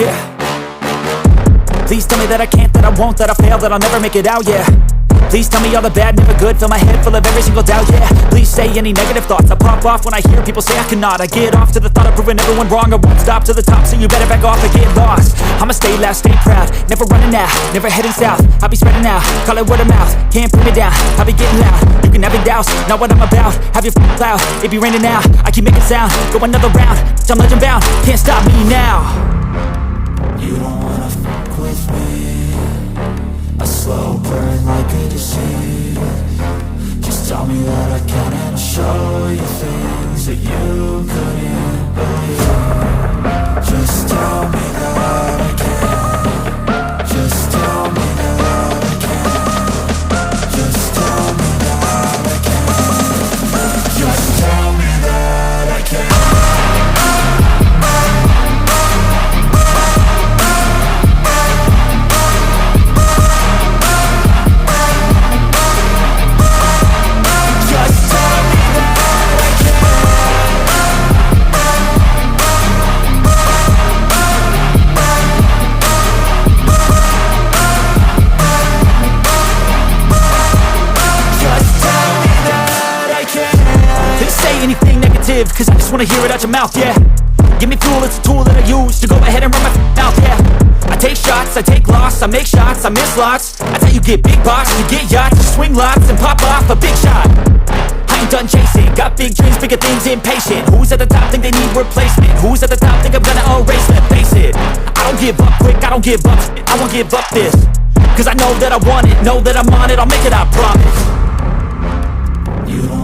yeah. Please tell me that I can't, that I won't, that I fail, that I'll never make it out, yeah. Please tell me all the bad, never good, fill my head full of every single doubt, yeah. Please say any negative thoughts, I pop off when I hear people say I cannot. I get off to the thought of proving everyone wrong, I won't stop to the top, so you better back off and get lost. I'ma stay loud, stay proud, never running out, never heading south. I'll be spreading out, call it word of mouth, can't put me down, I'll be getting loud. You can have it douse, not what I'm about, have your f***ing cloud, it be raining now. I keep making sound, go another round, I'm legend bound, can't stop me now. You don't wanna fuck with me, a slow burn like a disease. Just tell me that I can and I'll show you things that you couldn't believe. Just tell me that I can. Just tell me that I can. Just tell me that I can. Just tell me that I can. Anything negative, cause I just wanna hear it out your mouth, yeah. Give me fuel, it's a tool that I use to go ahead and run my mouth, yeah. I take shots, I take loss, I make shots, I miss lots. That's how you get big box, you get yachts, you swing lots and pop off a big shot. I ain't done chasing, got big dreams, bigger things, impatient. Who's at the top think they need replacement? Who's at the top think I'm gonna erase, let's face it. I don't give up quick, I don't give up, I won't give up this. Cause I know that I want it, know that I'm on it, I'll make it, I promise. You don't